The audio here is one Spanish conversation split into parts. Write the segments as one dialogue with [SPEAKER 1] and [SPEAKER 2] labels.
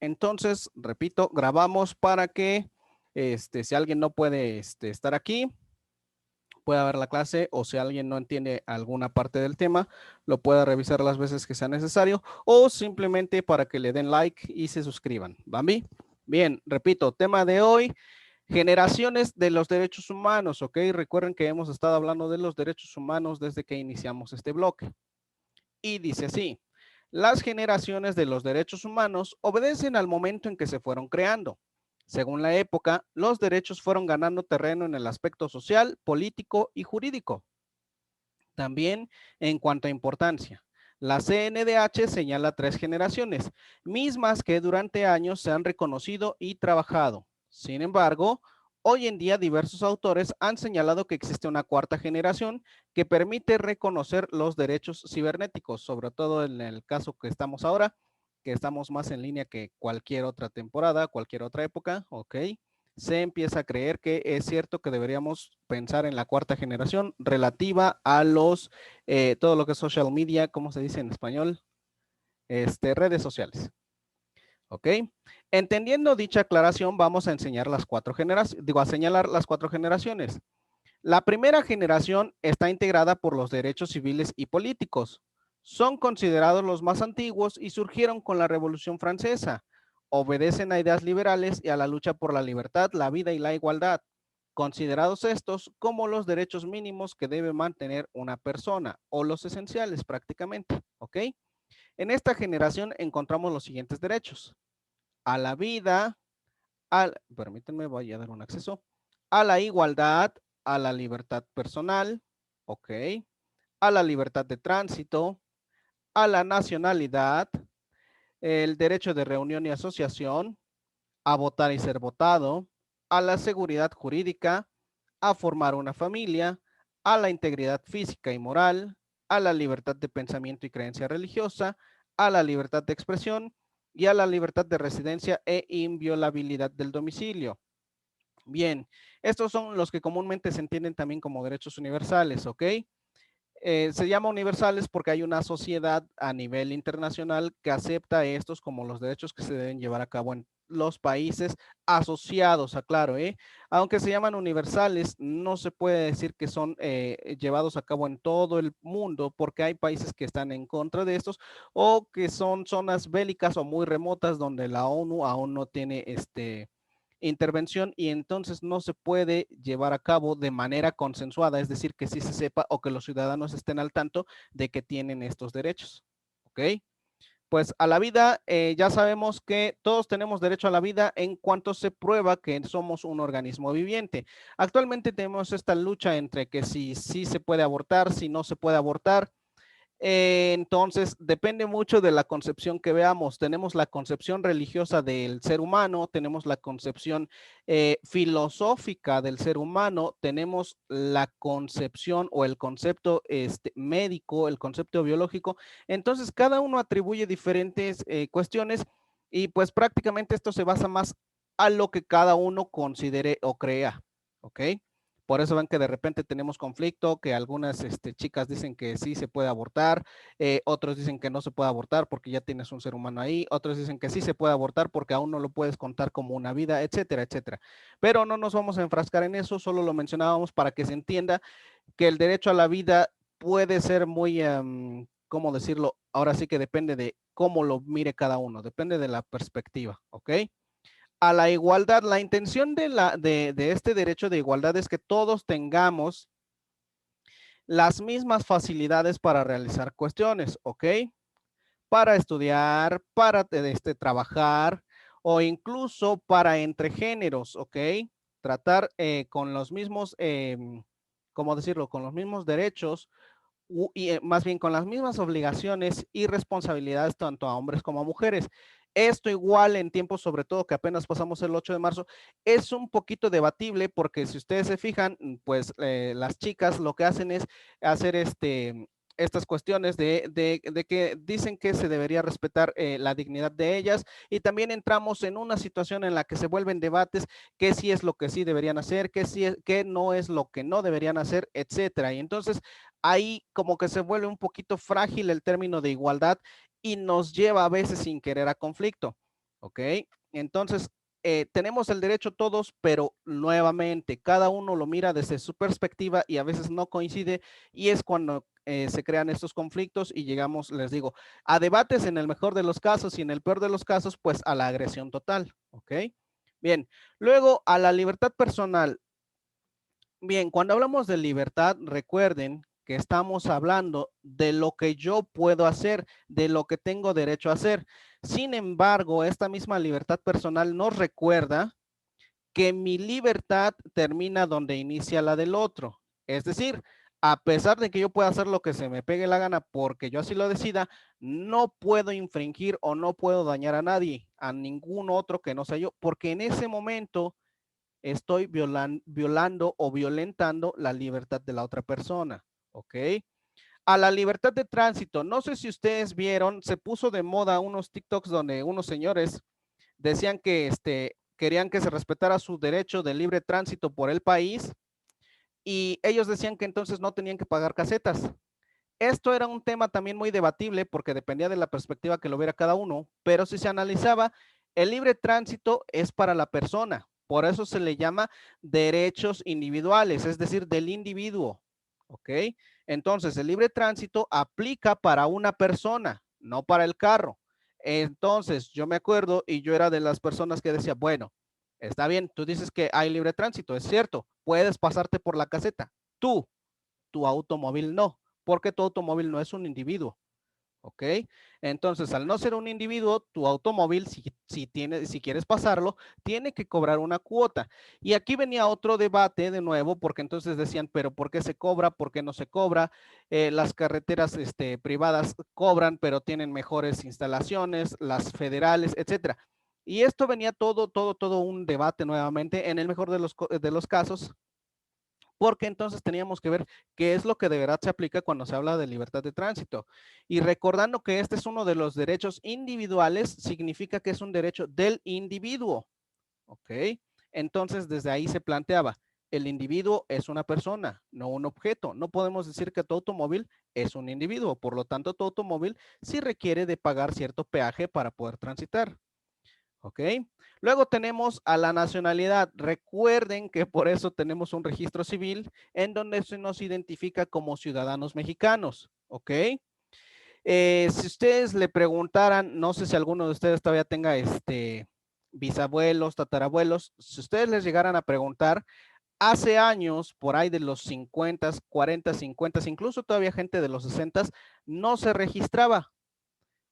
[SPEAKER 1] Entonces, repito, grabamos para que si alguien no puede estar aquí, pueda ver la clase o si alguien no entiende alguna parte del tema, lo pueda revisar las veces que sea necesario o simplemente para que le den like y se suscriban. ¿Bambi? Bien, repito, tema de hoy, generaciones de los derechos humanos, ¿ok? Recuerden que hemos estado hablando de los derechos humanos desde que iniciamos este bloque. Y dice así, las generaciones de los derechos humanos obedecen al momento en que se fueron creando. Según la época, los derechos fueron ganando terreno en el aspecto social, político y jurídico. También en cuanto a importancia. La CNDH señala 3 generaciones, mismas que durante años se han reconocido y trabajado. Sin embargo, hoy en día diversos autores han señalado que existe una 4 generación que permite reconocer los derechos cibernéticos, sobre todo en el caso que estamos ahora, que estamos más en línea que cualquier otra temporada, cualquier otra época, ¿ok? Se empieza a creer que es cierto que deberíamos pensar en la 4 generación relativa a todo lo que es social media, ¿cómo se dice en español? Redes sociales. ¿Ok? Entendiendo dicha aclaración, vamos a enseñar las 4 generaciones, a señalar las 4 generaciones. La primera generación está integrada por los derechos civiles y políticos. Son considerados los más antiguos y surgieron con la Revolución Francesa. Obedecen a ideas liberales y a la lucha por la libertad, la vida y la igualdad, considerados estos como los derechos mínimos que debe mantener una persona o los esenciales prácticamente. ¿Ok? En esta generación encontramos los siguientes derechos: a la vida, permítanme, voy a dar un acceso, a la igualdad, a la libertad personal, ok, a la libertad de tránsito, a la nacionalidad, el derecho de reunión y asociación, a votar y ser votado, a la seguridad jurídica, a formar una familia, a la integridad física y moral, a la libertad de pensamiento y creencia religiosa, a la libertad de expresión y a la libertad de residencia e inviolabilidad del domicilio. Bien, estos son los que comúnmente se entienden también como derechos universales, ¿ok? Se llama universales porque hay una sociedad a nivel internacional que acepta estos como los derechos que se deben llevar a cabo en los países asociados, aclaro, ¿eh? Aunque se llaman universales, no se puede decir que son llevados a cabo en todo el mundo porque hay países que están en contra de estos o que son zonas bélicas o muy remotas donde la ONU aún no tiene intervención y entonces no se puede llevar a cabo de manera consensuada, es decir, que sí se sepa o que los ciudadanos estén al tanto de que tienen estos derechos. ¿Ok? Pues a la vida, ya sabemos que todos tenemos derecho a la vida en cuanto se prueba que somos un organismo viviente. Actualmente tenemos esta lucha entre que si sí se puede abortar, si no se puede abortar. Entonces, depende mucho de la concepción que veamos. Tenemos la concepción religiosa del ser humano, tenemos la concepción filosófica del ser humano, tenemos la concepción o el concepto médico, el concepto biológico. Entonces, cada uno atribuye diferentes cuestiones y pues prácticamente esto se basa más a lo que cada uno considere o crea. ¿Ok? Por eso ven que de repente tenemos conflicto, que algunas chicas dicen que sí se puede abortar, otros dicen que no se puede abortar porque ya tienes un ser humano ahí, otros dicen que sí se puede abortar porque aún no lo puedes contar como una vida, etcétera, etcétera. Pero no nos vamos a enfrascar en eso, solo lo mencionábamos para que se entienda que el derecho a la vida puede ser muy, ¿cómo decirlo? Ahora sí que depende de cómo lo mire cada uno, depende de la perspectiva, ¿ok? A la igualdad, la intención de este derecho de igualdad es que todos tengamos las mismas facilidades para realizar cuestiones, ¿ok? Para estudiar, para trabajar o incluso para entre géneros, ¿ok? Tratar con los mismos, ¿cómo decirlo? Con los mismos derechos y más bien con las mismas obligaciones y responsabilidades tanto a hombres como a mujeres. Esto igual en tiempos, sobre todo que apenas pasamos el 8 de marzo, es un poquito debatible porque si ustedes se fijan, pues las chicas lo que hacen es hacer estas cuestiones de que dicen que se debería respetar la dignidad de ellas y también entramos en una situación en la que se vuelven debates qué sí es lo que sí deberían hacer, qué, sí qué no es lo que no deberían hacer, etcétera. Y entonces ahí como que se vuelve un poquito frágil el término de igualdad y nos lleva a veces sin querer a conflicto. ¿ok? Entonces, tenemos el derecho todos, pero nuevamente, cada uno lo mira desde su perspectiva y a veces no coincide y es cuando se crean estos conflictos y llegamos, les digo, a debates en el mejor de los casos y en el peor de los casos, pues a la agresión total, ¿ok? Bien, luego a la libertad personal. Bien, cuando hablamos de libertad, recuerden que estamos hablando de lo que yo puedo hacer, de lo que tengo derecho a hacer. Sin embargo, esta misma libertad personal nos recuerda que mi libertad termina donde inicia la del otro. Es decir, a pesar de que yo pueda hacer lo que se me pegue la gana porque yo así lo decida, no puedo infringir o no puedo dañar a nadie, a ningún otro que no sea yo, porque en ese momento estoy violando o violentando la libertad de la otra persona, ¿ok? A la libertad de tránsito, no sé si ustedes vieron, se puso de moda unos TikToks donde unos señores decían que querían que se respetara su derecho de libre tránsito por el país y ellos decían que entonces no tenían que pagar casetas. Esto era un tema también muy debatible porque dependía de la perspectiva que lo viera cada uno, pero si se analizaba, el libre tránsito es para la persona, por eso se le llama derechos individuales, es decir, del individuo, ¿ok? Entonces, el libre tránsito aplica para una persona, no para el carro. Entonces, yo me acuerdo y yo era de las personas que decía, bueno, está bien, tú dices que hay libre tránsito, es cierto, puedes pasarte por la caseta, tú, tu automóvil no, porque tu automóvil no es un individuo, ¿ok? Entonces, al no ser un individuo, tu automóvil, si quieres pasarlo, tiene que cobrar una cuota. Y aquí venía otro debate de nuevo, porque entonces decían, pero ¿por qué se cobra? ¿Por qué no se cobra? Las carreteras privadas cobran, pero tienen mejores instalaciones, las federales, etcétera. Y esto venía todo un debate nuevamente. En el mejor de los casos, porque entonces teníamos que ver qué es lo que de verdad se aplica cuando se habla de libertad de tránsito. Y recordando que este es uno de los derechos individuales, significa que es un derecho del individuo, ¿ok? Entonces desde ahí se planteaba, el individuo es una persona, no un objeto. No podemos decir que tu automóvil es un individuo, por lo tanto tu automóvil sí requiere de pagar cierto peaje para poder transitar. ¿Ok? Luego tenemos a la nacionalidad. Recuerden que por eso tenemos un registro civil en donde se nos identifica como ciudadanos mexicanos. ¿Ok? Si ustedes le preguntaran, no sé si alguno de ustedes todavía tenga bisabuelos, tatarabuelos, si ustedes les llegaran a preguntar, hace años, por ahí de los 50, 40, 50, incluso todavía gente de los 60, no se registraba.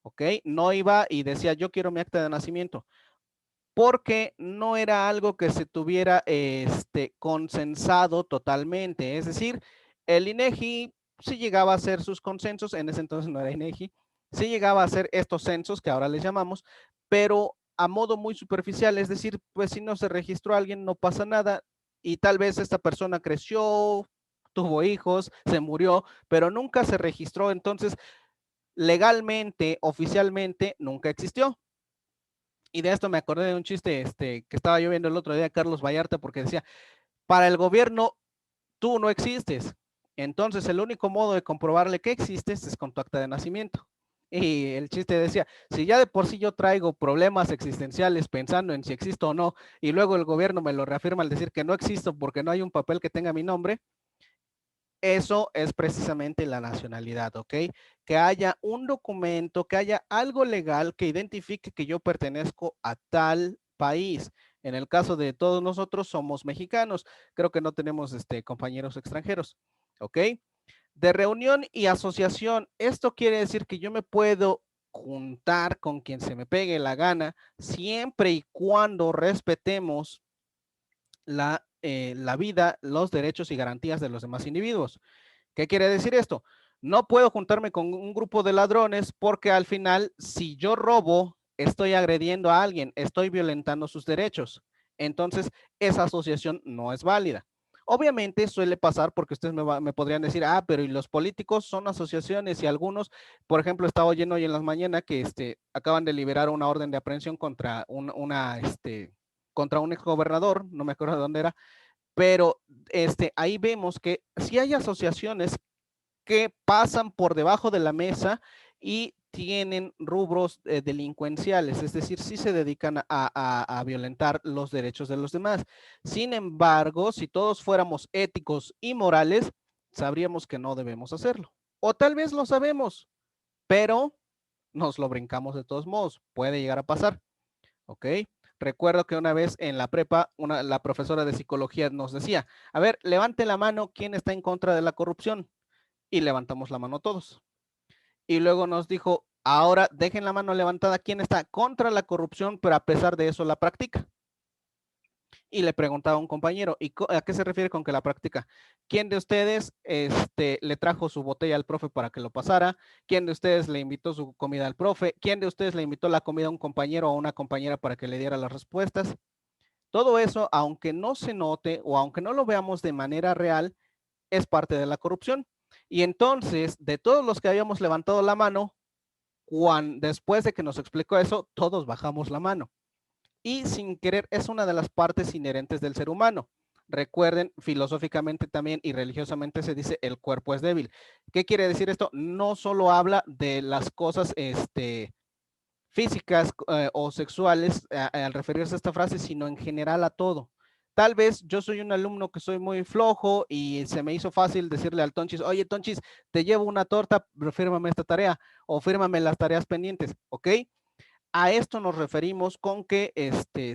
[SPEAKER 1] ¿Ok? No iba y decía, yo quiero mi acta de nacimiento porque no era algo que se tuviera consensado totalmente. Es decir, el INEGI sí llegaba a hacer sus consensos, en ese entonces no era INEGI, sí llegaba a hacer estos censos que ahora les llamamos, pero a modo muy superficial, es decir, pues si no se registró a alguien, no pasa nada y tal vez esta persona creció, tuvo hijos, se murió, pero nunca se registró, entonces legalmente, oficialmente, nunca existió. Y de esto me acordé de un chiste que estaba yo viendo el otro día, Carlos Vallarta, porque decía, para el gobierno tú no existes. Entonces el único modo de comprobarle que existes es con tu acta de nacimiento. Y el chiste decía, si ya de por sí yo traigo problemas existenciales pensando en si existo o no, y luego el gobierno me lo reafirma al decir que no existo porque no hay un papel que tenga mi nombre, eso es precisamente la nacionalidad, ¿ok? Que haya un documento, que haya algo legal que identifique que yo pertenezco a tal país. En el caso de todos nosotros somos mexicanos, creo que no tenemos compañeros extranjeros, ¿ok? De reunión y asociación, esto quiere decir que yo me puedo juntar con quien se me pegue la gana, siempre y cuando respetemos la vida, los derechos y garantías de los demás individuos. ¿Qué quiere decir esto? No puedo juntarme con un grupo de ladrones porque al final, si yo robo, estoy agrediendo a alguien, estoy violentando sus derechos. Entonces, esa asociación no es válida. Obviamente suele pasar porque ustedes me podrían decir, ah, pero ¿y los políticos son asociaciones? Y algunos, por ejemplo, estaba oyendo hoy en las mañanas que acaban de liberar una orden de aprehensión contra contra un exgobernador, no me acuerdo de dónde era, pero ahí vemos que si hay asociaciones que pasan por debajo de la mesa y tienen rubros delincuenciales, es decir, sí se dedican a violentar los derechos de los demás. Sin embargo, si todos fuéramos éticos y morales, sabríamos que no debemos hacerlo. O tal vez lo sabemos, pero nos lo brincamos de todos modos. Puede llegar a pasar, ¿ok? Recuerdo que una vez en la prepa, la profesora de psicología nos decía, a ver, levante la mano, ¿quién está en contra de la corrupción? Y levantamos la mano todos. Y luego nos dijo, ahora dejen la mano levantada, ¿quién está contra la corrupción, pero a pesar de eso la practica? Y le preguntaba a un compañero, ¿y a qué se refiere con que la practica? ¿Quién de ustedes le trajo su botella al profe para que lo pasara? ¿Quién de ustedes le invitó su comida al profe? ¿Quién de ustedes le invitó la comida a un compañero o a una compañera para que le diera las respuestas? Todo eso, aunque no se note o aunque no lo veamos de manera real, es parte de la corrupción. Y entonces, de todos los que habíamos levantado la mano, después de que nos explicó eso, todos bajamos la mano. Y sin querer es una de las partes inherentes del ser humano. Recuerden, filosóficamente también y religiosamente se dice el cuerpo es débil. ¿Qué quiere decir esto? No solo habla de las cosas físicas o sexuales al referirse a esta frase, sino en general a todo. Tal vez yo soy un alumno que soy muy flojo y se me hizo fácil decirle al Tonchis, oye Tonchis, te llevo una torta, fírmame esta tarea o fírmame las tareas pendientes, ¿ok? A esto nos referimos con que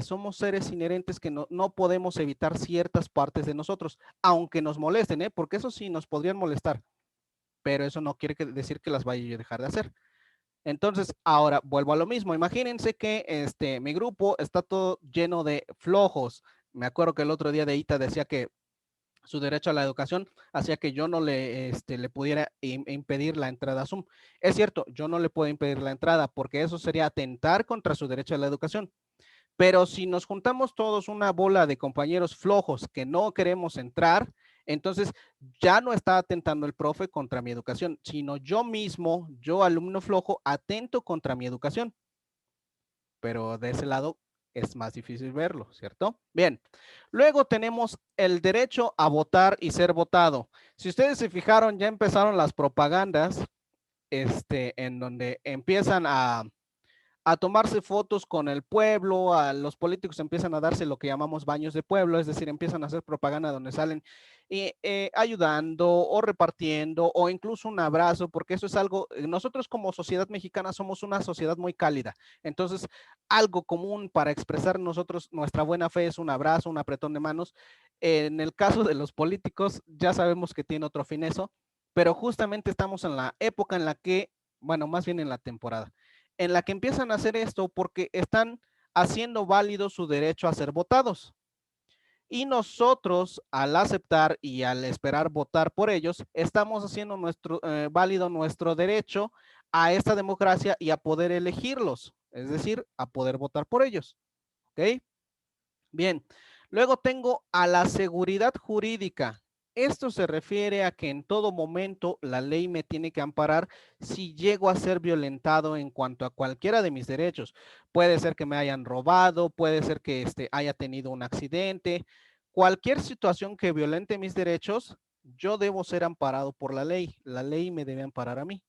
[SPEAKER 1] somos seres inherentes que no podemos evitar ciertas partes de nosotros, aunque nos molesten, porque eso sí nos podrían molestar, pero eso no quiere decir que las vaya a dejar de hacer. Entonces, ahora vuelvo a lo mismo. Imagínense que mi grupo está todo lleno de flojos. Me acuerdo que el otro día de Ita decía que su derecho a la educación hacía que yo no le pudiera impedir la entrada a Zoom. Es cierto, yo no le puedo impedir la entrada porque eso sería atentar contra su derecho a la educación. Pero si nos juntamos todos una bola de compañeros flojos que no queremos entrar, entonces ya no está atentando el profe contra mi educación, sino yo mismo, yo alumno flojo, atento contra mi educación. Pero de ese lado es más difícil verlo, ¿cierto? Bien, luego tenemos el derecho a votar y ser votado. Si ustedes se fijaron, ya empezaron las propagandas en donde empiezan a tomarse fotos con el pueblo, a los políticos empiezan a darse lo que llamamos baños de pueblo, es decir, empiezan a hacer propaganda donde salen ayudando o repartiendo o incluso un abrazo, porque eso es algo, nosotros como sociedad mexicana somos una sociedad muy cálida, entonces algo común para expresar nosotros nuestra buena fe es un abrazo, un apretón de manos. En el caso de los políticos, ya sabemos que tiene otro fin eso, pero justamente estamos en la época en la que, bueno, más bien en la temporada en la que empiezan a hacer esto porque están haciendo válido su derecho a ser votados. Y nosotros, al aceptar y al esperar votar por ellos, estamos haciendo válido nuestro derecho a esta democracia y a poder elegirlos, es decir, a poder votar por ellos. ¿Ok? Bien, luego tengo a la seguridad jurídica. Esto se refiere a que en todo momento la ley me tiene que amparar si llego a ser violentado en cuanto a cualquiera de mis derechos. Puede ser que me hayan robado, puede ser que haya tenido un accidente, cualquier situación que violente mis derechos, yo debo ser amparado por la ley. La ley me debe amparar a mí.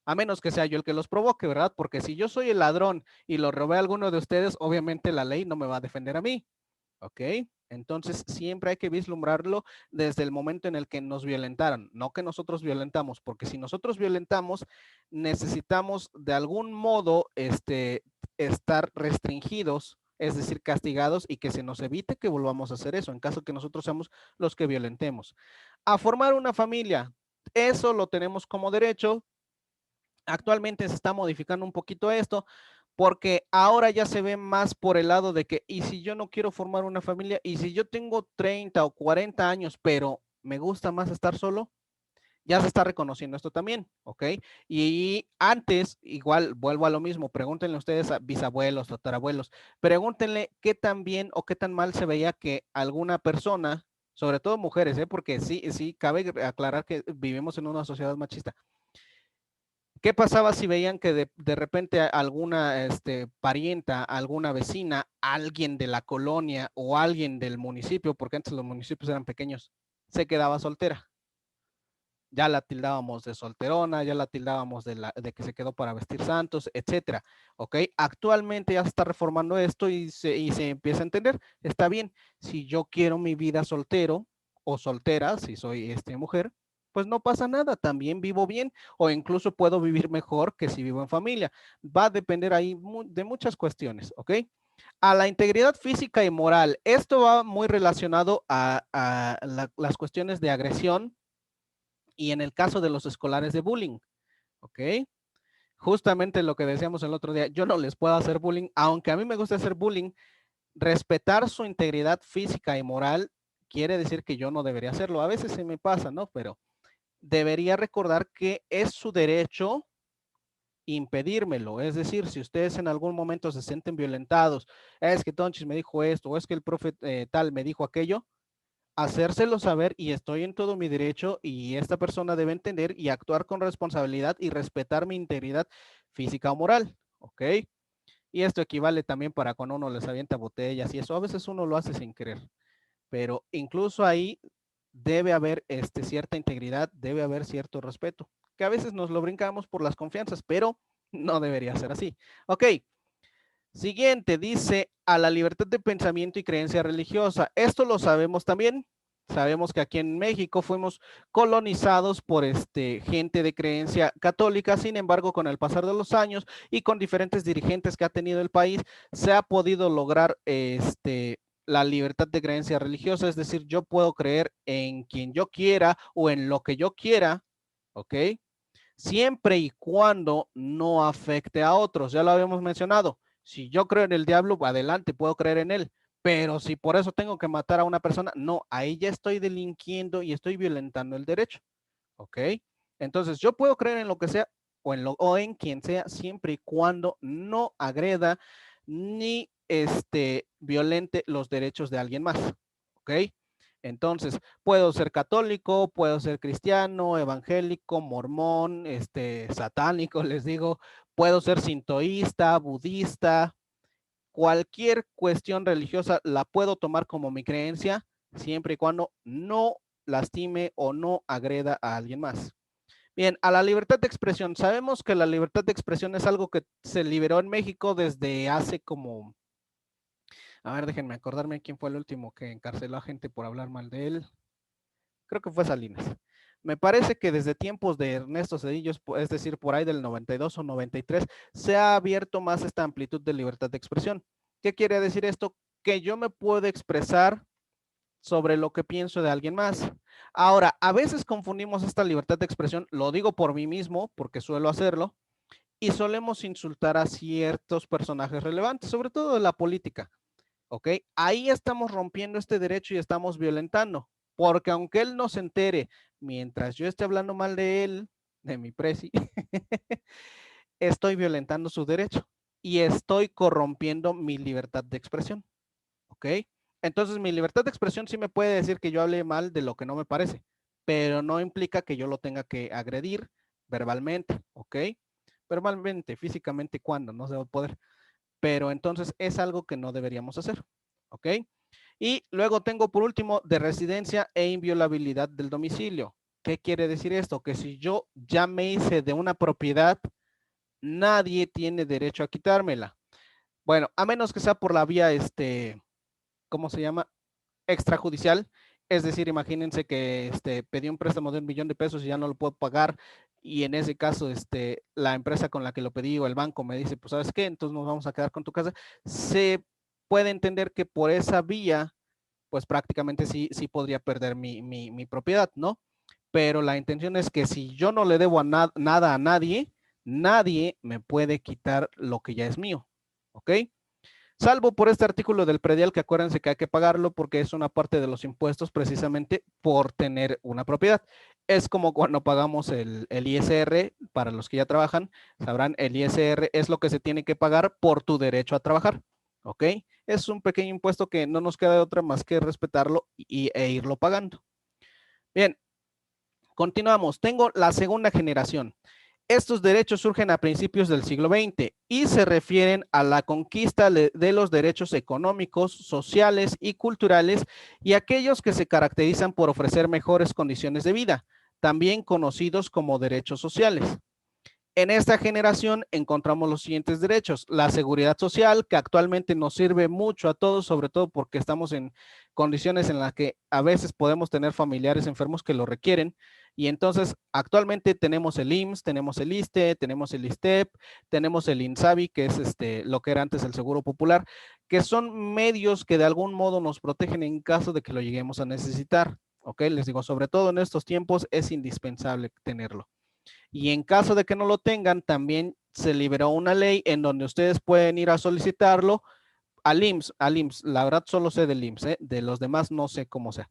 [SPEAKER 1] A menos que sea yo el que los provoque, ¿verdad? Porque si yo soy el ladrón y lo robé a alguno de ustedes, obviamente la ley no me va a defender a mí. ¿Ok? Entonces siempre hay que vislumbrarlo desde el momento en el que nos violentaron, no que nosotros violentamos, porque si nosotros violentamos, necesitamos de algún modo estar restringidos, es decir, castigados y que se nos evite que volvamos a hacer eso en caso que nosotros seamos los que violentemos. A formar una familia, eso lo tenemos como derecho. Actualmente se está modificando un poquito esto porque ahora ya se ve más por el lado de que, y si yo no quiero formar una familia, y si yo tengo 30 o 40 años, pero me gusta más estar solo, ya se está reconociendo esto también, ¿ok? Y antes, igual, vuelvo a lo mismo, pregúntenle ustedes a bisabuelos, tatarabuelos, pregúntenle qué tan bien o qué tan mal se veía que alguna persona, sobre todo mujeres, porque sí, sí, cabe aclarar que vivimos en una sociedad machista. ¿Qué pasaba si veían que de repente alguna parienta, alguna vecina, alguien de la colonia o alguien del municipio, porque antes los municipios eran pequeños, se quedaba soltera? Ya la tildábamos de solterona, ya la tildábamos de que se quedó para vestir santos, etcétera. ¿Ok? Actualmente ya se está reformando esto y se empieza a entender. Está bien, si yo quiero mi vida soltero o soltera, si soy mujer, pues no pasa nada, también vivo bien o incluso puedo vivir mejor que si vivo en familia. Va a depender ahí de muchas cuestiones, ¿ok? A la integridad física y moral, esto va muy relacionado a las cuestiones de agresión y en el caso de los escolares de bullying, ¿ok? Justamente lo que decíamos el otro día, yo no les puedo hacer bullying, aunque a mí me gusta hacer bullying, respetar su integridad física y moral quiere decir que yo no debería hacerlo. A veces se me pasa, ¿no? Pero debería recordar que es su derecho impedírmelo. Es decir, si ustedes en algún momento se sienten violentados, es que Tonchis me dijo esto, o es que el profe tal me dijo aquello, hacérselo saber y estoy en todo mi derecho y esta persona debe entender y actuar con responsabilidad y respetar mi integridad física o moral, ¿ok? Y esto equivale también para cuando uno les avienta botellas y eso a veces uno lo hace sin querer, pero incluso ahí debe haber cierta integridad, debe haber cierto respeto, que a veces nos lo brincamos por las confianzas, pero no debería ser así. Ok, siguiente, dice a la libertad de pensamiento y creencia religiosa. Esto lo sabemos también. Sabemos que aquí en México fuimos colonizados por gente de creencia católica, sin embargo, con el pasar de los años y con diferentes dirigentes que ha tenido el país, se ha podido lograr la libertad de creencia religiosa, es decir, yo puedo creer en quien yo quiera o en lo que yo quiera, ¿ok? Siempre y cuando no afecte a otros, ya lo habíamos mencionado. Si yo creo en el diablo, adelante, puedo creer en él. Pero si por eso tengo que matar a una persona, no, ahí ya estoy delinquiendo y estoy violentando el derecho. ¿Ok? Entonces, yo puedo creer en lo que sea o en quien sea, siempre y cuando no agreda ni violente los derechos de alguien más. ¿Ok? Entonces, puedo ser católico, puedo ser cristiano, evangélico, mormón, satánico, les digo, puedo ser sintoísta, budista, cualquier cuestión religiosa la puedo tomar como mi creencia, siempre y cuando no lastime o no agreda a alguien más. Bien, a la libertad de expresión. Sabemos que la libertad de expresión es algo que se liberó en México desde hace como, a ver, déjenme acordarme quién fue el último que encarceló a gente por hablar mal de él. Creo que fue Salinas. Me parece que desde tiempos de Ernesto Zedillo, es decir, por ahí del 92 o 93, se ha abierto más esta amplitud de libertad de expresión. ¿Qué quiere decir esto? Que yo me puedo expresar sobre lo que pienso de alguien más. Ahora, a veces confundimos esta libertad de expresión, lo digo por mí mismo, porque suelo hacerlo, y solemos insultar a ciertos personajes relevantes, sobre todo de la política. ¿Ok? Ahí estamos rompiendo este derecho y estamos violentando, porque aunque él no se entere, mientras yo esté hablando mal de él, de mi presi, estoy violentando su derecho y estoy corrompiendo mi libertad de expresión. ¿Ok? Entonces mi libertad de expresión sí me puede decir que yo hable mal de lo que no me parece, pero no implica que yo lo tenga que agredir verbalmente, ¿ok? Verbalmente, físicamente, ¿cuándo? No se va a poder. Pero entonces es algo que no deberíamos hacer, ¿ok? Y luego tengo por último de residencia e inviolabilidad del domicilio. ¿Qué quiere decir esto? Que si yo ya me hice de una propiedad, nadie tiene derecho a quitármela. Bueno, a menos que sea por la vía, ¿cómo se llama? Extrajudicial. Es decir, imagínense que pedí un préstamo de 1 millón de pesos y ya no lo puedo pagar. Y en ese caso, la empresa con la que lo pedí o el banco me dice, pues, ¿sabes qué? Entonces nos vamos a quedar con tu casa. Se puede entender que por esa vía, pues prácticamente sí, sí podría perder mi propiedad, ¿no? Pero la intención es que si yo no le debo nada a nadie, nadie me puede quitar lo que ya es mío, ¿ok? Salvo por este artículo del predial, que acuérdense que hay que pagarlo porque es una parte de los impuestos precisamente por tener una propiedad. Es como cuando pagamos el ISR, para los que ya trabajan, sabrán, el ISR es lo que se tiene que pagar por tu derecho a trabajar, ¿ok? Es un pequeño impuesto que no nos queda de otra más que respetarlo e irlo pagando. Bien, continuamos. Tengo la segunda generación. Estos derechos surgen a principios del siglo XX y se refieren a la conquista de los derechos económicos, sociales y culturales y aquellos que se caracterizan por ofrecer mejores condiciones de vida, también conocidos como derechos sociales. En esta generación encontramos los siguientes derechos. La seguridad social, que actualmente nos sirve mucho a todos, sobre todo porque estamos en condiciones en las que a veces podemos tener familiares enfermos que lo requieren. Y entonces actualmente tenemos el IMSS, tenemos el ISSSTE, tenemos el ISSSTEP, tenemos el INSABI, que es lo que era antes el Seguro Popular, que son medios que de algún modo nos protegen en caso de que lo lleguemos a necesitar. ¿Ok? Les digo, sobre todo en estos tiempos es indispensable tenerlo. Y en caso de que no lo tengan, también se liberó una ley en donde ustedes pueden ir a solicitarlo al IMSS. La verdad solo sé del IMSS, de los demás no sé cómo sea.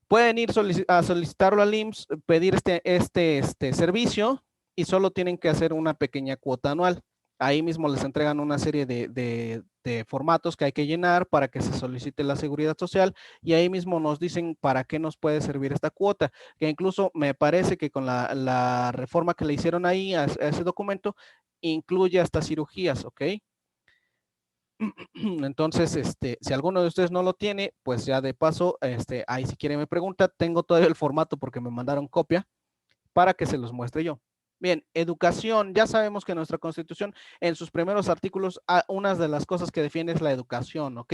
[SPEAKER 1] Pueden ir a solicitarlo al IMSS, pedir este servicio y solo tienen que hacer una pequeña cuota anual. Ahí mismo les entregan una serie de formatos que hay que llenar para que se solicite la seguridad social y ahí mismo nos dicen para qué nos puede servir esta cuota, que incluso me parece que con la reforma que le hicieron ahí a ese documento, incluye hasta cirugías, ¿ok? Entonces, si alguno de ustedes no lo tiene, pues ya de paso, ahí si quieren me pregunta, tengo todavía el formato porque me mandaron copia para que se los muestre yo. Bien, educación, ya sabemos que nuestra Constitución en sus primeros artículos, una de las cosas que defiende es la educación, ¿ok?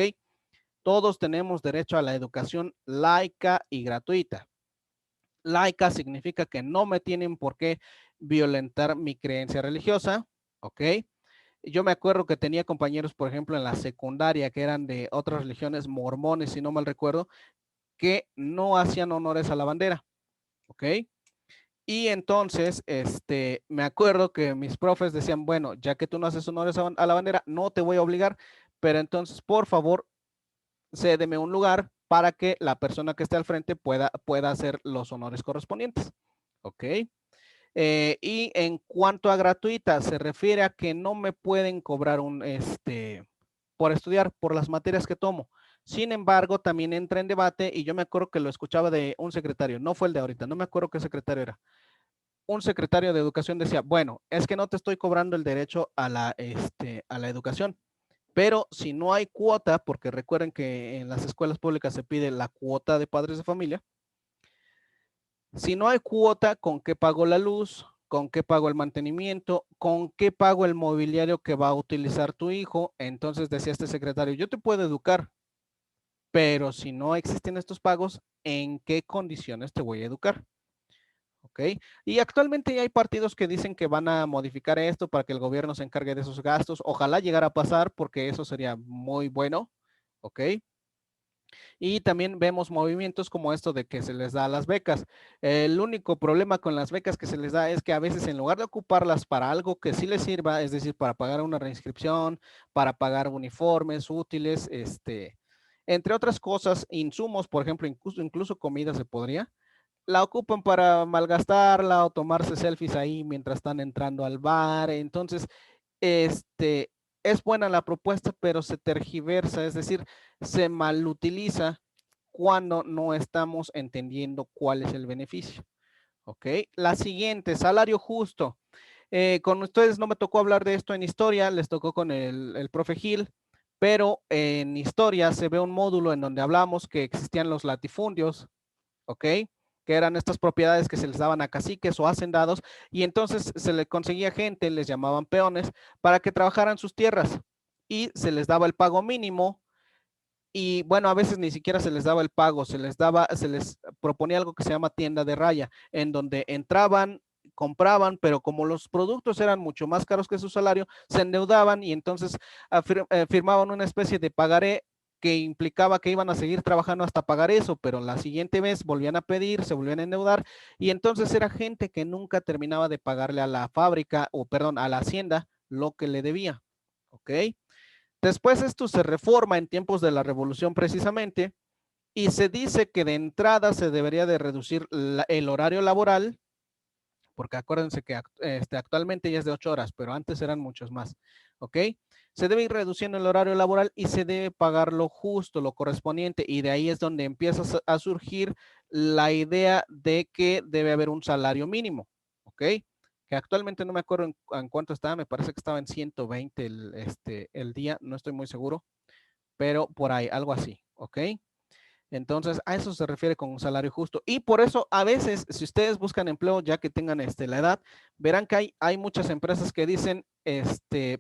[SPEAKER 1] Todos tenemos derecho a la educación laica y gratuita. Laica significa que no me tienen por qué violentar mi creencia religiosa, ¿ok? Yo me acuerdo que tenía compañeros, por ejemplo, en la secundaria que eran de otras religiones, mormones, si no mal recuerdo, que no hacían honores a la bandera, ¿ok? Y entonces, me acuerdo que mis profes decían, bueno, ya que tú no haces honores a la bandera, no te voy a obligar, pero entonces, por favor, cédeme un lugar para que la persona que esté al frente pueda hacer los honores correspondientes, ¿ok? Y en cuanto a gratuita, se refiere a que no me pueden cobrar por estudiar, por las materias que tomo. Sin embargo, también entra en debate y yo me acuerdo que lo escuchaba de un secretario, no fue el de ahorita, no me acuerdo qué secretario era. Un secretario de educación decía, bueno, es que no te estoy cobrando el derecho a la educación, pero si no hay cuota, porque recuerden que en las escuelas públicas se pide la cuota de padres de familia, si no hay cuota, ¿con qué pago la luz? ¿Con qué pago el mantenimiento? ¿Con qué pago el mobiliario que va a utilizar tu hijo? Entonces decía este secretario, yo te puedo educar, pero si no existen estos pagos, ¿en qué condiciones te voy a educar? ¿Ok? Y actualmente ya hay partidos que dicen que van a modificar esto para que el gobierno se encargue de esos gastos. Ojalá llegara a pasar porque eso sería muy bueno. ¿Ok? Y también vemos movimientos como esto de que se les da las becas. El único problema con las becas que se les da es que a veces en lugar de ocuparlas para algo que sí les sirva, es decir, para pagar una reinscripción, para pagar uniformes, útiles, entre otras cosas, insumos, por ejemplo, incluso comida se podría, la ocupan para malgastarla o tomarse selfies ahí mientras están entrando al bar. Entonces, es buena la propuesta, pero se tergiversa, es decir, se malutiliza cuando no estamos entendiendo cuál es el beneficio. ¿Ok? La siguiente, salario justo. Con ustedes no me tocó hablar de esto en historia, les tocó con el profe Gil, pero en historia se ve un módulo en donde hablamos que existían los latifundios, ¿ok? Que eran estas propiedades que se les daban a caciques o hacendados, y entonces se le conseguía gente, les llamaban peones, para que trabajaran sus tierras, y se les daba el pago mínimo, y bueno, a veces ni siquiera se les daba el pago, se les proponía algo que se llama tienda de raya, en donde entraban, compraban, pero como los productos eran mucho más caros que su salario, se endeudaban y entonces firmaban una especie de pagaré que implicaba que iban a seguir trabajando hasta pagar eso, pero la siguiente vez volvían a pedir, se volvían a endeudar y entonces era gente que nunca terminaba de pagarle a la fábrica o perdón, a la hacienda lo que le debía. ¿Ok? Después esto se reforma en tiempos de la revolución precisamente y se dice que de entrada se debería de reducir el horario laboral, porque acuérdense que actualmente ya es de 8 horas, pero antes eran muchos más, ¿ok? Se debe ir reduciendo el horario laboral y se debe pagar lo justo, lo correspondiente, y de ahí es donde empieza a surgir la idea de que debe haber un salario mínimo, ¿ok? Que actualmente no me acuerdo en cuánto estaba, me parece que estaba en 120 el día, no estoy muy seguro, pero por ahí, algo así, ¿ok? Entonces, a eso se refiere con un salario justo. Y por eso, a veces, si ustedes buscan empleo ya que tengan la edad, verán que hay muchas empresas que dicen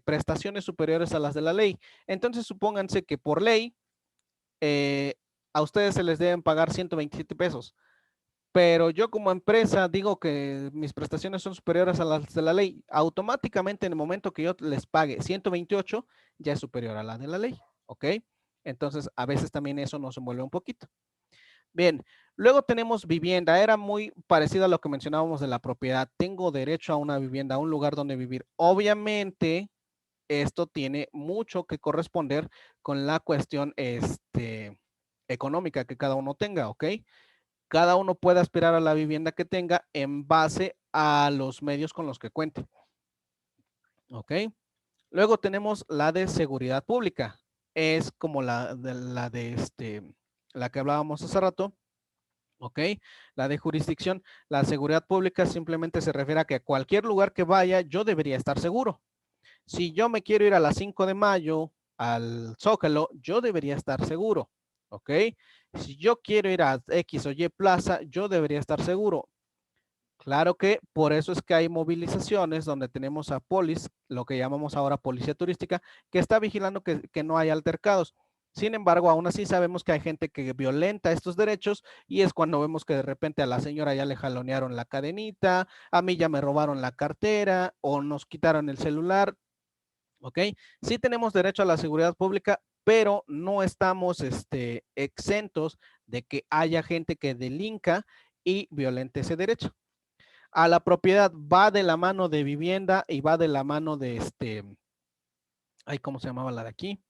[SPEAKER 1] prestaciones superiores a las de la ley. Entonces, supónganse que por ley, a ustedes se les deben pagar 127 pesos. Pero yo como empresa digo que mis prestaciones son superiores a las de la ley. Automáticamente en el momento que yo les pague 128, ya es superior a la de la ley. ¿Ok? Entonces, a veces también eso nos envuelve un poquito. Bien, luego tenemos vivienda. Era muy parecido a lo que mencionábamos de la propiedad. Tengo derecho a una vivienda, a un lugar donde vivir. Obviamente, esto tiene mucho que corresponder con la cuestión económica que cada uno tenga, ¿ok? Cada uno puede aspirar a la vivienda que tenga en base a los medios con los que cuente, ¿ok? Luego tenemos la de seguridad pública. Es como la que hablábamos hace rato. ¿Ok? La de jurisdicción, la seguridad pública simplemente se refiere a que a cualquier lugar que vaya, yo debería estar seguro. Si yo me quiero ir a las 5 de mayo al Zócalo, yo debería estar seguro. ¿Ok? Si yo quiero ir a X o Y plaza, yo debería estar seguro. Claro que por eso es que hay movilizaciones donde tenemos a polis, lo que llamamos ahora policía turística, que está vigilando que no haya altercados. Sin embargo, aún así sabemos que hay gente que violenta estos derechos y es cuando vemos que de repente a la señora ya le jalonearon la cadenita, a mí ya me robaron la cartera o nos quitaron el celular, ¿ok? Sí tenemos derecho a la seguridad pública, pero no estamos exentos de que haya gente que delinca y violente ese derecho. A la propiedad va de la mano de vivienda y va de la mano de ay, ¿cómo se llamaba la de aquí?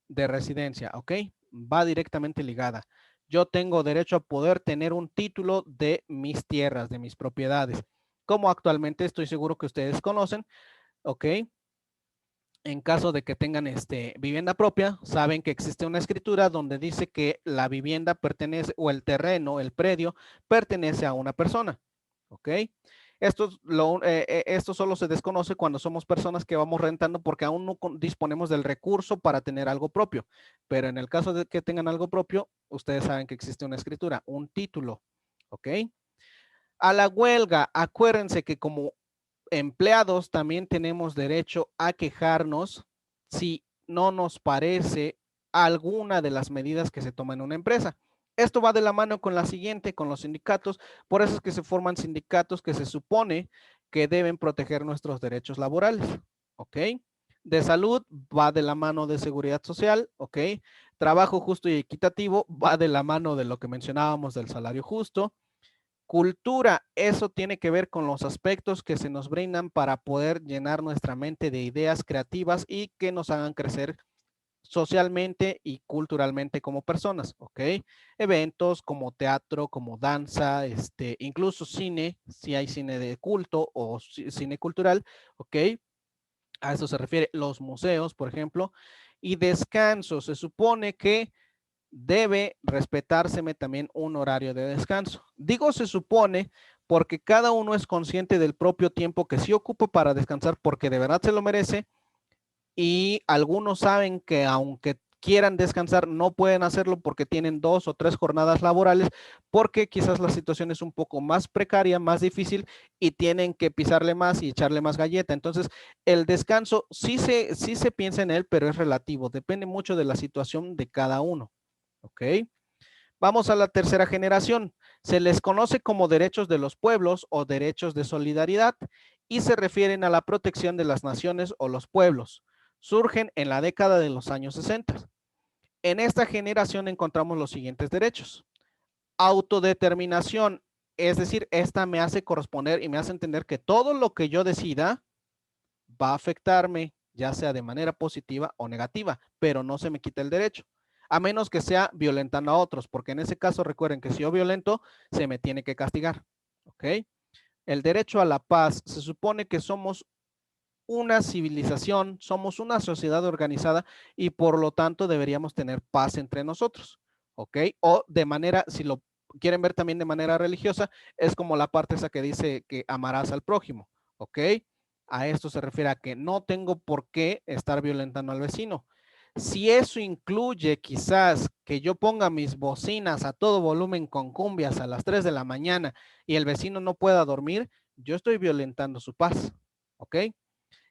[SPEAKER 1] De residencia, ¿ok? Va directamente ligada. Yo tengo derecho a poder tener un título de mis tierras, de mis propiedades, como actualmente estoy seguro que ustedes conocen, ¿ok? En caso de que tengan vivienda propia, saben que existe una escritura donde dice que la vivienda pertenece, o el terreno, el predio, pertenece a una persona, ¿ok? Esto solo se desconoce cuando somos personas que vamos rentando porque aún no disponemos del recurso para tener algo propio. Pero en el caso de que tengan algo propio, ustedes saben que existe una escritura, un título, ¿ok? A la huelga, acuérdense que como empleados también tenemos derecho a quejarnos si no nos parece alguna de las medidas que se toman en una empresa. Esto va de la mano con la siguiente, con los sindicatos. Por eso es que se forman sindicatos que se supone que deben proteger nuestros derechos laborales. ¿Ok? De salud va de la mano de seguridad social. ¿Ok? Trabajo justo y equitativo va de la mano de lo que mencionábamos del salario justo. Cultura, eso tiene que ver con los aspectos que se nos brindan para poder llenar nuestra mente de ideas creativas y que nos hagan crecer socialmente y culturalmente como personas, ¿ok? Eventos como teatro, como danza, incluso cine, si hay cine de culto o cine cultural, ¿ok? A eso se refiere los museos, por ejemplo. Y descanso, se supone que debe respetárseme también un horario de descanso. Digo se supone porque cada uno es consciente del propio tiempo que sí ocupa para descansar porque de verdad se lo merece y algunos saben que aunque quieran descansar no pueden hacerlo porque tienen 2 o 3 jornadas laborales porque quizás la situación es un poco más precaria, más difícil y tienen que pisarle más y echarle más galleta. Entonces, el descanso sí se piensa en él, pero es relativo, depende mucho de la situación de cada uno. ¿Ok? Vamos a la tercera generación. Se les conoce como derechos de los pueblos o derechos de solidaridad y se refieren a la protección de las naciones o los pueblos. Surgen en la década de los años 60. En esta generación encontramos los siguientes derechos. Autodeterminación, es decir, esta me hace corresponder y me hace entender que todo lo que yo decida va a afectarme, ya sea de manera positiva o negativa, pero no se me quita el derecho, a menos que sea violentando a otros, porque en ese caso recuerden que si yo violento, se me tiene que castigar, ¿ok? El derecho a la paz, se supone que somos una civilización, somos una sociedad organizada y por lo tanto deberíamos tener paz entre nosotros, ¿ok? O de manera, si lo quieren ver también de manera religiosa, es como la parte esa que dice que amarás al prójimo, ¿ok? A esto se refiere a que no tengo por qué estar violentando al vecino. Si eso incluye quizás que yo ponga mis bocinas a todo volumen con cumbias a las 3 de la mañana y el vecino no pueda dormir, yo estoy violentando su paz, ¿ok?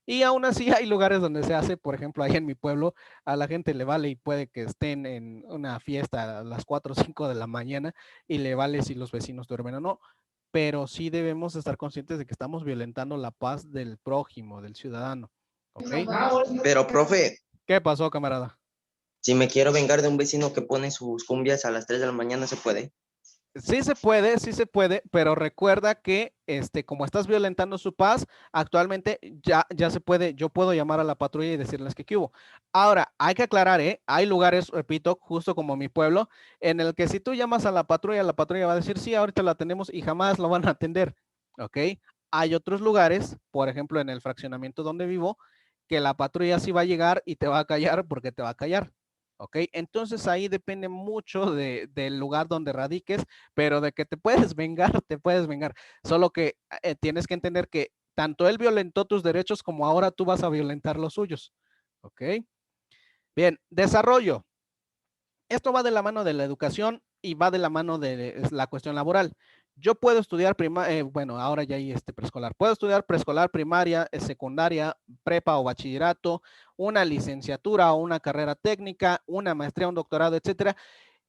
[SPEAKER 1] Y aún así hay lugares donde se hace, por ejemplo, ahí en mi pueblo, a la gente le vale y puede que estén en una fiesta a las 4 o 5 de la mañana y le vale si los vecinos duermen o no, pero sí debemos estar conscientes de que estamos violentando la paz del prójimo, del ciudadano, ¿ok?
[SPEAKER 2] Pero, profe,
[SPEAKER 1] ¿Qué pasó, camarada?
[SPEAKER 2] si me quiero vengar de un vecino que pone sus cumbias a las 3 de la mañana, ¿se puede?
[SPEAKER 1] Sí se puede, pero recuerda que como estás violentando su paz, actualmente ya se puede, yo puedo llamar a la patrulla y decirles que qué hubo. Ahora, hay que aclarar, ¿eh? Hay lugares, repito, justo como mi pueblo, en el que si tú llamas a la patrulla va a decir, sí, ahorita la tenemos y jamás lo van a atender, ¿ok? Hay otros lugares, por ejemplo, en el fraccionamiento donde vivo, que la patrulla sí va a llegar y te va a callar porque te va a callar. ¿Ok? Entonces ahí depende mucho del lugar donde radiques, pero de que te puedes vengar, te puedes vengar. Solo que tienes que entender que tanto él violentó tus derechos como ahora tú vas a violentar los suyos. ¿Ok? Bien, desarrollo. Esto va de la mano de la educación y va de la mano de la cuestión laboral. Yo puedo estudiar bueno, ahora ya hay preescolar. Puedo estudiar preescolar, primaria, secundaria, prepa o bachillerato, una licenciatura o una carrera técnica, una maestría, un doctorado, etcétera,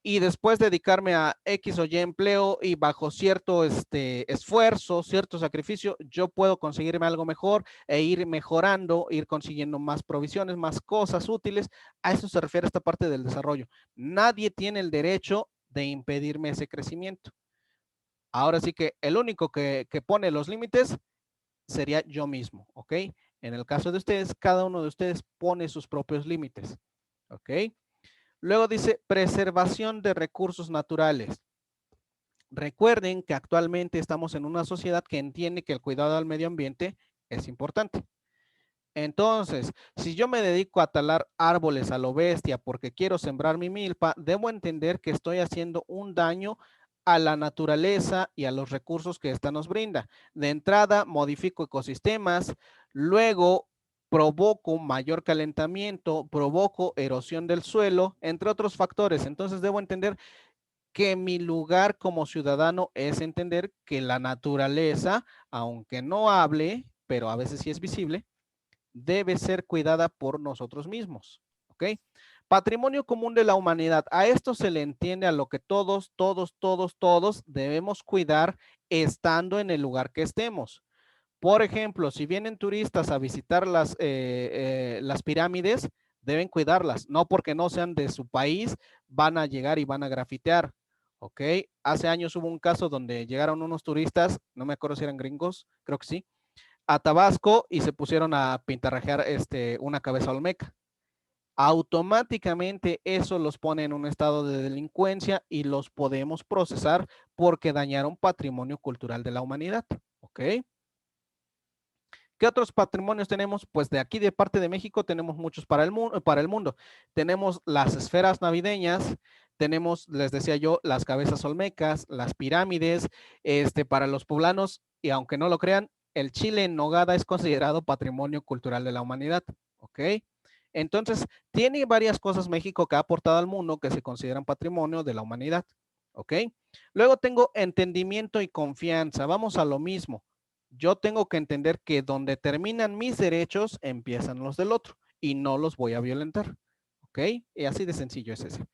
[SPEAKER 1] y después dedicarme a X o Y empleo y bajo cierto esfuerzo, cierto sacrificio, yo puedo conseguirme algo mejor e ir mejorando, ir consiguiendo más provisiones, más cosas útiles. A eso se refiere esta parte del desarrollo. Nadie tiene el derecho de impedirme ese crecimiento. Ahora sí que el único que pone los límites sería yo mismo, ¿ok? En el caso de ustedes, cada uno de ustedes pone sus propios límites, ¿ok? Luego dice preservación de recursos naturales. Recuerden que actualmente estamos en una sociedad que entiende que el cuidado al medio ambiente es importante. Entonces, si yo me dedico a talar árboles a lo bestia porque quiero sembrar mi milpa, debo entender que estoy haciendo un daño a la naturaleza y a los recursos que ésta nos brinda. De entrada, modifico ecosistemas, luego provoco mayor calentamiento, provoco erosión del suelo, entre otros factores. Entonces, debo entender que mi lugar como ciudadano es entender que la naturaleza, aunque no hable, pero a veces sí es visible, debe ser cuidada por nosotros mismos. ¿Ok? Patrimonio común de la humanidad. A esto se le entiende a lo que todos debemos cuidar estando en el lugar que estemos. Por ejemplo, si vienen turistas a visitar las pirámides, deben cuidarlas. No porque no sean de su país, van a llegar y van a grafitear. ¿Ok? Hace años hubo un caso donde llegaron unos turistas, no me acuerdo si eran gringos, creo que sí, a Tabasco y se pusieron a pintarrajear una cabeza olmeca. Automáticamente eso los pone en un estado de delincuencia y los podemos procesar porque dañaron patrimonio cultural de la humanidad. ¿Ok? ¿Qué otros patrimonios tenemos? Pues de aquí, de parte de México, tenemos muchos para el mundo. Tenemos las esferas navideñas, tenemos, les decía yo, las cabezas olmecas, las pirámides, para los poblanos, y aunque no lo crean, el chile en nogada es considerado patrimonio cultural de la humanidad, ¿ok? Entonces, tiene varias cosas México que ha aportado al mundo que se consideran patrimonio de la humanidad, ¿ok? Luego tengo entendimiento y confianza, vamos a lo mismo. Yo tengo que entender que donde terminan mis derechos, empiezan los del otro y no los voy a violentar. ¿Ok? Y así de sencillo es ese.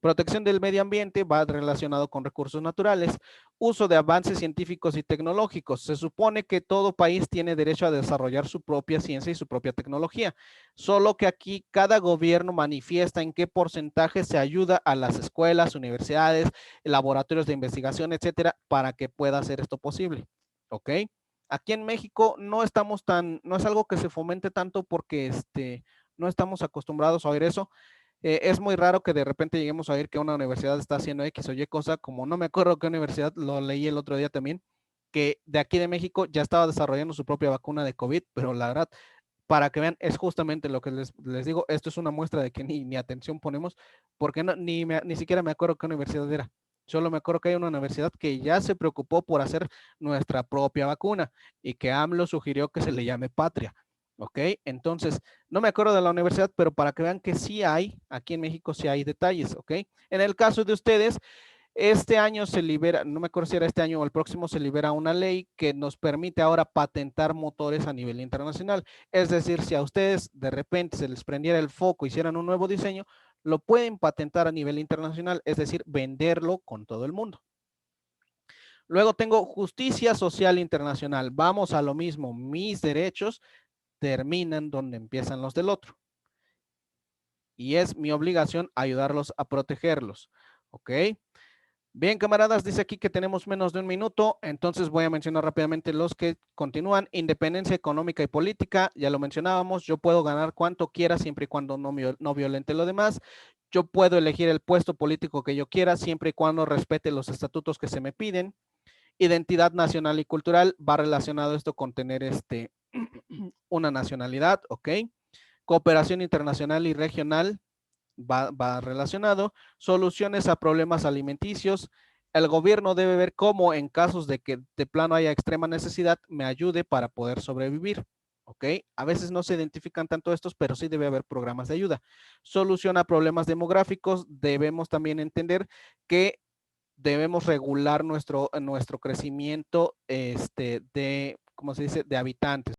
[SPEAKER 1] Protección del medio ambiente va relacionado con recursos naturales. Uso de avances científicos y tecnológicos. Se supone que todo país tiene derecho a desarrollar su propia ciencia y su propia tecnología. Solo que aquí cada gobierno manifiesta en qué porcentaje se ayuda a las escuelas, universidades, laboratorios de investigación, etcétera, para que pueda hacer esto posible. ¿Ok? Aquí en México no estamos no es algo que se fomente tanto porque no estamos acostumbrados a oír eso. Es muy raro que de repente lleguemos a oír que una universidad está haciendo X o Y cosa, como no me acuerdo qué universidad, lo leí el otro día también, que de aquí de México ya estaba desarrollando su propia vacuna de COVID, pero la verdad, para que vean, es justamente lo que les digo, esto es una muestra de que ni atención ponemos, porque ni siquiera me acuerdo qué universidad era. Solo me acuerdo que hay una universidad que ya se preocupó por hacer nuestra propia vacuna y que AMLO sugirió que se le llame Patria. ¿Ok? Entonces, no me acuerdo de la universidad, pero para que vean que sí hay, aquí en México sí hay detalles, ¿ok? En el caso de ustedes, este año se libera, no me acuerdo si era este año o el próximo, se libera una ley que nos permite ahora patentar motores a nivel internacional. Es decir, si a ustedes de repente se les prendiera el foco, hicieran un nuevo diseño, lo pueden patentar a nivel internacional, es decir, venderlo con todo el mundo. Luego tengo justicia social internacional. Vamos a lo mismo, mis derechos terminan donde empiezan los del otro. Y es mi obligación ayudarlos a protegerlos. ¿Ok? Bien, camaradas, dice aquí que tenemos menos de un minuto, entonces voy a mencionar rápidamente los que continúan. Independencia económica y política, ya lo mencionábamos, yo puedo ganar cuanto quiera siempre y cuando no violente lo demás. Yo puedo elegir el puesto político que yo quiera siempre y cuando respete los estatutos que se me piden. Identidad nacional y cultural, va relacionado esto con tener una nacionalidad, ¿ok? Cooperación internacional y regional, va relacionado. Soluciones a problemas alimenticios. El gobierno debe ver cómo en casos de que de plano haya extrema necesidad me ayude para poder sobrevivir. ¿Ok? A veces no se identifican tanto estos, pero sí debe haber programas de ayuda. Solución a problemas demográficos. Debemos también entender que debemos regular nuestro crecimiento de, ¿cómo se dice?, de habitantes.